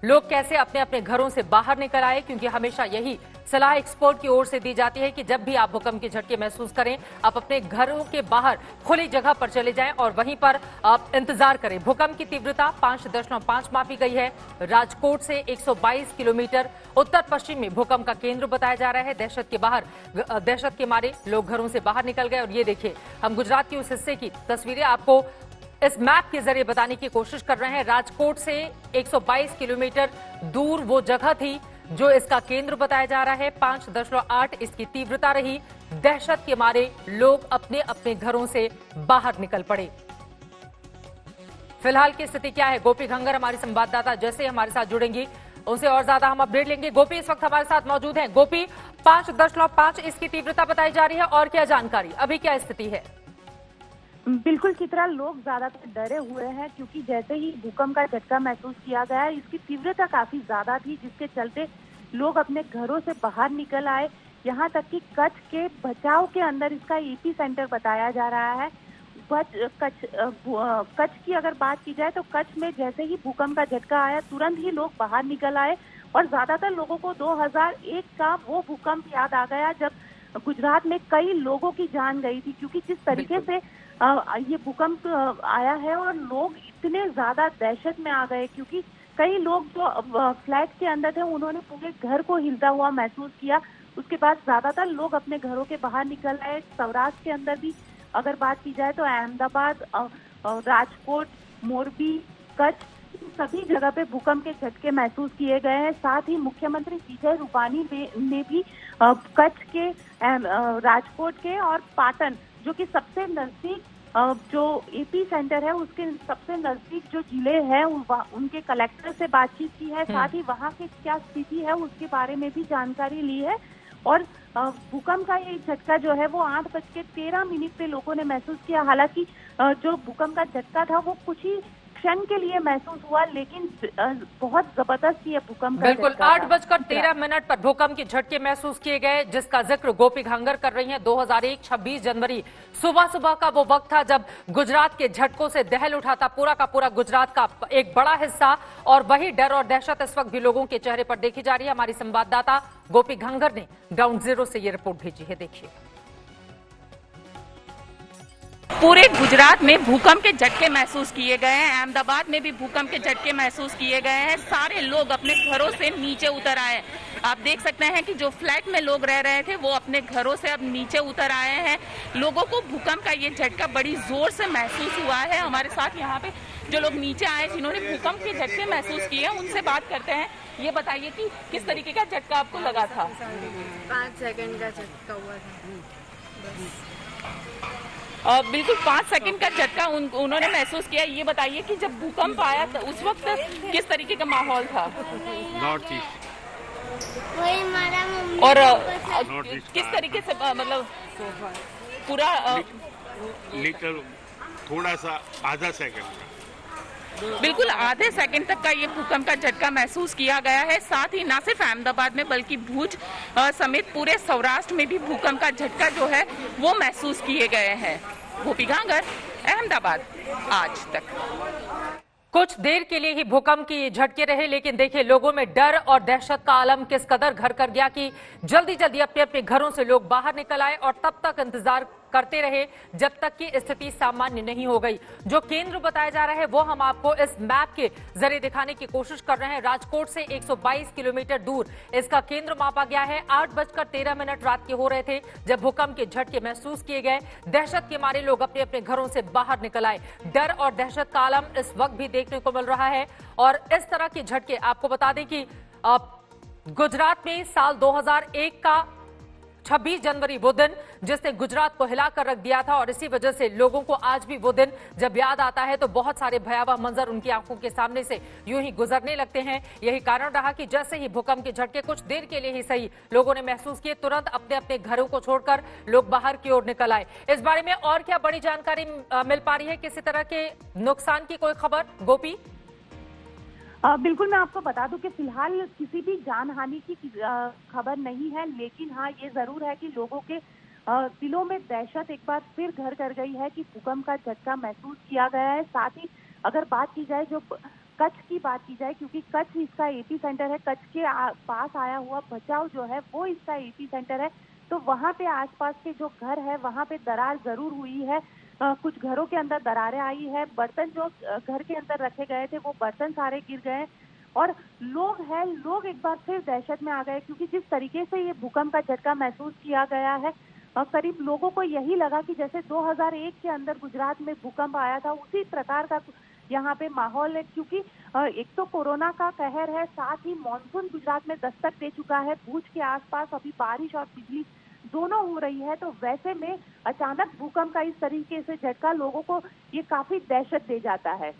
लोग कैसे अपने अपने घरों से बाहर निकल आए, क्योंकि हमेशा यही सलाह एक्सपर्ट की ओर से दी जाती है कि जब भी आप भूकंप के झटके महसूस करें, आप अपने घरों के बाहर खुली जगह पर चले जाएं और वहीं पर आप इंतजार करें। भूकंप की तीव्रता 5.5 मापी गई है। राजकोट से 122 किलोमीटर उत्तर पश्चिम में भूकंप का केंद्र बताया जा रहा है। दहशत के मारे लोग घरों से बाहर निकल गए। और ये देखिए, हम गुजरात के उस हिस्से की तस्वीरें आपको इस मैप के जरिए बताने की कोशिश कर रहे हैं। राजकोट से 122 किलोमीटर दूर वो जगह थी जो इसका केंद्र बताया जा रहा है। 5.8 इसकी तीव्रता रही। दहशत के मारे लोग अपने अपने घरों से बाहर निकल पड़े। फिलहाल की स्थिति क्या है, गोपी घंगर हमारी संवाददाता जैसे ही हमारे साथ जुड़ेंगी उनसे और ज्यादा हम अपडेट लेंगे। गोपी इस वक्त हमारे साथ मौजूद हैं। गोपी, 5.5 इसकी तीव्रता बताई जा रही है, और क्या जानकारी, अभी क्या स्थिति है? बिल्कुल चित्रा, लोग ज्यादातर डरे हुए हैं क्योंकि जैसे ही भूकंप का झटका महसूस किया गया, इसकी तीव्रता काफी ज्यादा थी, जिसके चलते लोग अपने घरों से बाहर निकल आए। यहाँ तक कि कच्छ के बचाव के अंदर इसका एपी सेंटर बताया जा रहा है। कच्छ की अगर बात की जाए तो कच्छ में जैसे ही भूकंप का झटका आया, तुरंत ही लोग बाहर निकल आए और ज्यादातर लोगों को 2001 का वो भूकंप याद आ गया जब गुजरात में कई लोगों की जान गई थी, क्योंकि जिस तरीके से ये भूकंप आया है और लोग इतने ज्यादा दहशत में आ गए, क्योंकि कई लोग जो फ्लैट के अंदर थे उन्होंने पूरे घर को हिलता हुआ महसूस किया। उसके बाद ज्यादातर लोग अपने घरों के बाहर निकल आए। सौराष्ट्र के अंदर भी अगर बात की जाए तो अहमदाबाद, राजकोट, मोरबी, कच्छ, सभी जगह पे भूकंप के झटके महसूस किए गए हैं। साथ ही मुख्यमंत्री विजय रूपानी ने भी कच्छ के, राजकोट के और पाटन, जो कि सबसे नजदीक जो एपी सेंटर है, उसके सबसे नजदीक जो जिले हैं उनके कलेक्टर से बातचीत की है। साथ ही वहां की क्या स्थिति है उसके बारे में भी जानकारी ली है। और भूकंप का ये झटका जो है वो 8:13 पे लोगों ने महसूस किया। हालांकि जो भूकंप का झटका था वो कुछ ही क्षण के लिए महसूस हुआ, लेकिन बहुत जबरदस्त ये भूकंप का बिल्कुल 8:13 पर भूकंप के झटके महसूस किए गए, जिसका जिक्र गोपी घंगर कर रही हैं। 2001 26 जनवरी सुबह सुबह का वो वक्त था जब गुजरात के झटकों से दहल उठा था पूरा का पूरा गुजरात का एक बड़ा हिस्सा। और वही डर और दहशत इस वक्त भी लोगों के चेहरे पर देखी जा रही है। हमारी संवाददाता गोपी घंगर ने ग्राउंड जीरो से ये रिपोर्ट भेजी है, देखिए। पूरे गुजरात में भूकंप के झटके महसूस किए गए हैं। अहमदाबाद में भी भूकंप के झटके महसूस किए गए हैं। सारे लोग अपने घरों से नीचे उतर आए। आप देख सकते हैं कि जो फ्लैट में लोग रह रहे थे वो अपने घरों से अब नीचे उतर आए हैं। लोगों को भूकंप का ये झटका बड़ी जोर से महसूस हुआ है। हमारे साथ यहाँ पे जो लोग नीचे आए जिन्होंने भूकंप के झटके महसूस किए हैं, उनसे बात करते हैं। ये बताइए कि किस तरीके का झटका आपको लगा था? 5 सेकंड का झटका हुआ था। बिल्कुल 5 सेकंड का झटका उन्होंने महसूस किया। ये बताइए कि जब भूकंप आया तो उस वक्त किस तरीके का माहौल था? North east. और किस तरीके से मतलब पूरा लीटर थोड़ा सा आधा सेकंड का, बिल्कुल आधे सेकंड तक का ये भूकंप का झटका महसूस किया गया है। साथ ही न सिर्फ अहमदाबाद में बल्कि भुज समेत पूरे सौराष्ट्र में भी भूकंप का झटका जो है वो महसूस किए गए हैं। गोपी घंगर, अहमदाबाद, आज तक। कुछ देर के लिए ही भूकंप के झटके रहे, लेकिन देखिए लोगों में डर और दहशत का आलम किस कदर घर कर गया कि जल्दी जल्दी अपने अपने घरों से लोग बाहर निकल आए और तब तक इंतजार करते रहे जब तक कि स्थिति सामान्य नहीं हो गई। जो केंद्र बताया जा रहा है वो हम आपको इस मैप के जरिए दिखाने की कोशिश कर रहे हैं। राजकोट से 122 किलोमीटर दूर इसका केंद्र मापा गया है। 8:13 रात के हो रहे थे जब भूकंप के झटके महसूस किए गए। दहशत के मारे लोग अपने अपने घरों से बाहर निकल आए। डर और दहशत का आलम इस वक्त भी देखने को मिल रहा है। और इस तरह के झटके, आपको बता दें कि गुजरात में साल 2001 का 26 जनवरी वो दिन जिसने गुजरात को हिलाकर रख दिया था, और इसी वजह से लोगों को आज भी वो दिन जब याद आता है तो बहुत सारे भयावह मंजर उनकी आंखों के सामने से यूं ही गुजरने लगते हैं। यही कारण रहा कि जैसे ही भूकंप के झटके कुछ देर के लिए ही सही लोगों ने महसूस किए, तुरंत अपने अपने घरों को छोड़कर लोग बाहर की ओर निकल आए। इस बारे में और क्या बड़ी जानकारी मिल पा रही है? किसी तरह के नुकसान की कोई खबर, गोपी? बिल्कुल, मैं आपको बता दूं कि फिलहाल किसी भी जान हानि की खबर नहीं है, लेकिन हाँ ये जरूर है कि लोगों के दिलों में दहशत एक बार फिर घर कर गई है कि भूकंप का झटका महसूस किया गया है। साथ ही अगर बात की जाए जो कच्छ की बात की जाए, क्योंकि कच्छ इसका एपी सेंटर है, कच्छ के पास आया हुआ भचाऊ जो है वो इसका एपी सेंटर है, तो वहाँ पे आसपास के जो घर है वहाँ पे दरार जरूर हुई है। कुछ घरों के अंदर दरारें आई है, बर्तन जो घर के अंदर रखे गए थे वो बर्तन सारे गिर गए और लोग एक बार फिर दहशत में आ गए, क्योंकि जिस तरीके से ये भूकंप का झटका महसूस किया गया है, करीब लोगों को यही लगा कि जैसे 2001 के अंदर गुजरात में भूकंप आया था उसी प्रकार का यहाँ पे माहौल है। क्योंकि एक तो कोरोना का कहर है, साथ ही मानसून गुजरात में दस्तक दे चुका है, भुज के आसपास अभी बारिश और बिजली दोनों हो रही है, तो वैसे में अचानक भूकंप का इस तरीके से झटका लोगों को ये काफी दहशत दे जाता है।